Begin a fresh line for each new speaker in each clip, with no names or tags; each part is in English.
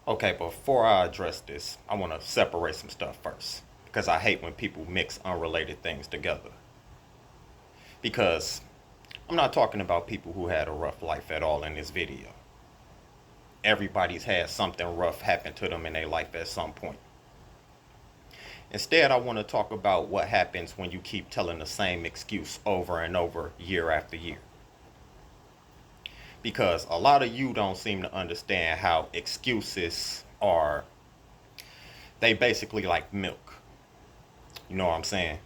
Okay, before I address this, I want to separate some stuff first because I hate when people mix unrelated things together. Because I'm not talking about people who had a rough life at all in this video. Everybody's had something rough happen to them in their life at some point. Instead, I want to talk about what happens when you keep telling the same excuse over and over year after year. Because a lot of you don't seem to understand how excuses are, they basically like milk. You know what I'm saying?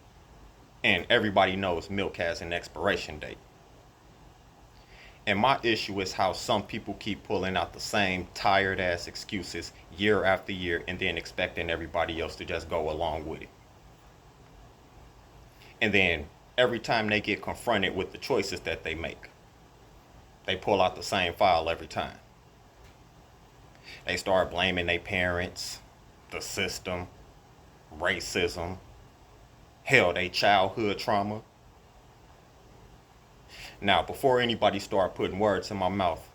And everybody knows milk has an expiration date. And my issue is how some people keep pulling out the same tired ass excuses year after year and then expecting everybody else to just go along with it. And then every time they get confronted with the choices that they make, they pull out the same file every time. They start blaming their parents, the system, racism, hell, their childhood trauma. Now, before anybody start putting words in my mouth,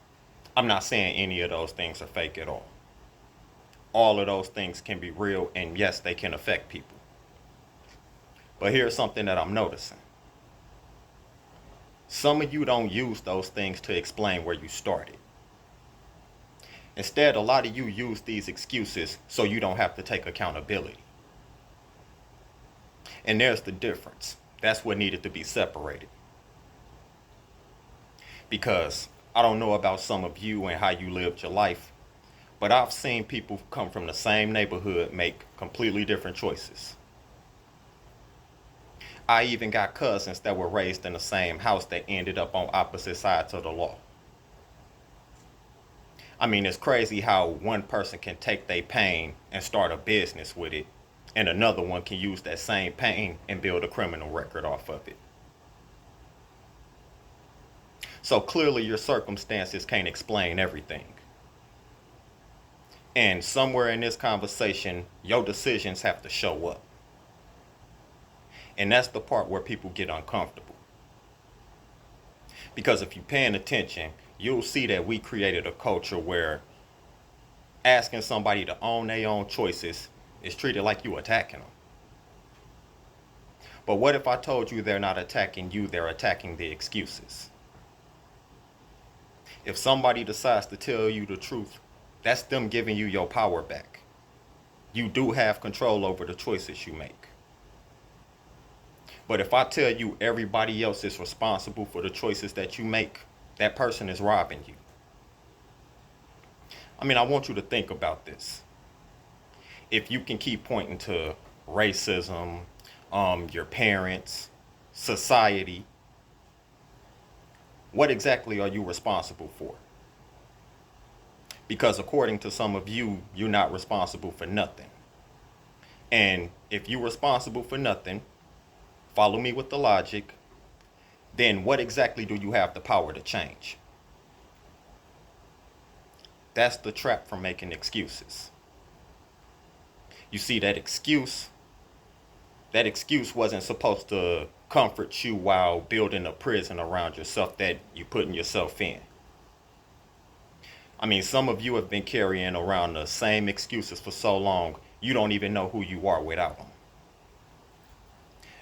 I'm not saying any of those things are fake at all. All of those things can be real, and yes, they can affect people. But here's something that I'm noticing. Some of you don't use those things to explain where you started. Instead, a lot of you use these excuses so you don't have to take accountability. And there's the difference. That's what needed to be separated. Because I don't know about some of you and how you lived your life, but I've seen people come from the same neighborhood make completely different choices. I even got cousins that were raised in the same house that ended up on opposite sides of the law. I mean, it's crazy how one person can take their pain and start a business with it, and another one can use that same pain and build a criminal record off of it. So clearly your circumstances can't explain everything. And somewhere in this conversation, your decisions have to show up. And that's the part where people get uncomfortable. Because if you're paying attention, you'll see that we created a culture where asking somebody to own their own choices is treated like you attacking them. But what if I told you they're not attacking you, they're attacking the excuses? If somebody decides to tell you the truth, that's them giving you your power back. You do have control over the choices you make. But if I tell you everybody else is responsible for the choices that you make, that person is robbing you. I mean, I want you to think about this. If you can keep pointing to racism, your parents, society, what exactly are you responsible for? Because according to some of you, you're not responsible for nothing. And if you're responsible for nothing, follow me with the logic, then what exactly do you have the power to change? That's the trap from making excuses. You see, that excuse wasn't supposed to comfort you while building a prison around yourself that you're putting yourself in. I mean, some of you have been carrying around the same excuses for so long, you don't even know who you are without them.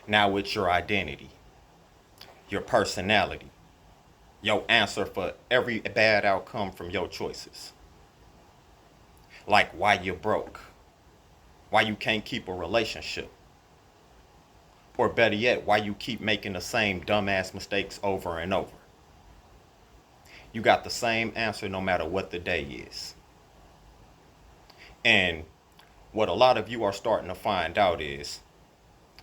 Now it's your identity, your personality, your answer for every bad outcome from your choices. Like why you're broke, why you can't keep a relationship, or better yet, why you keep making the same dumbass mistakes over and over. You got the same answer no matter what the day is. And what a lot of you are starting to find out is,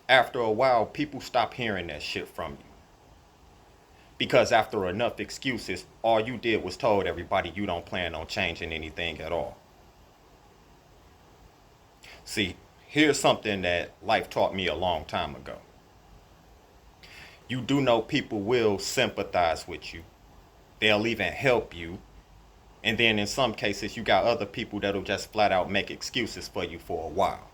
after a while, people stop hearing that shit from you. Because after enough excuses, all you did was told everybody you don't plan on changing anything at all. See, here's something that life taught me a long time ago. You do know people will sympathize with you. They'll even help you. And then in some cases, you got other people that'll just flat out make excuses for you for a while.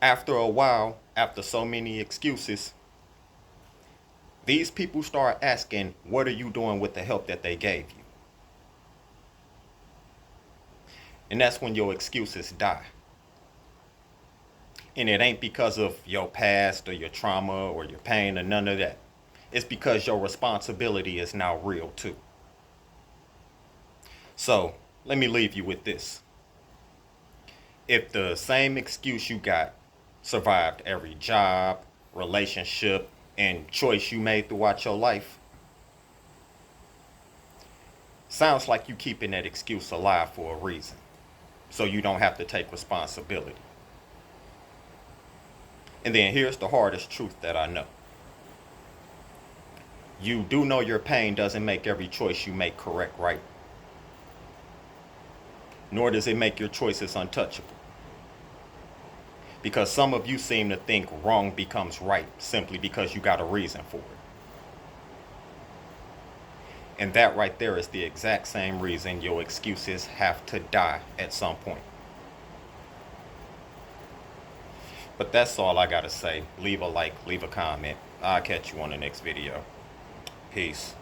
After a while, after so many excuses, these people start asking, what are you doing with the help that they gave you? And that's when your excuses die. And it ain't because of your past or your trauma or your pain or none of that. It's because your responsibility is now real too. So let me leave you with this. If the same excuse you got survived every job, relationship, and choice you made throughout your life, sounds like you keeping that excuse alive for a reason. So you don't have to take responsibility. And then here's the hardest truth that I know. You do know your pain doesn't make every choice you make correct, right? Nor does it make your choices untouchable. Because some of you seem to think wrong becomes right simply because you got a reason for it. And that right there is the exact same reason your excuses have to die at some point. But that's all I gotta say. Leave a like, leave a comment. I'll catch you on the next video. Peace.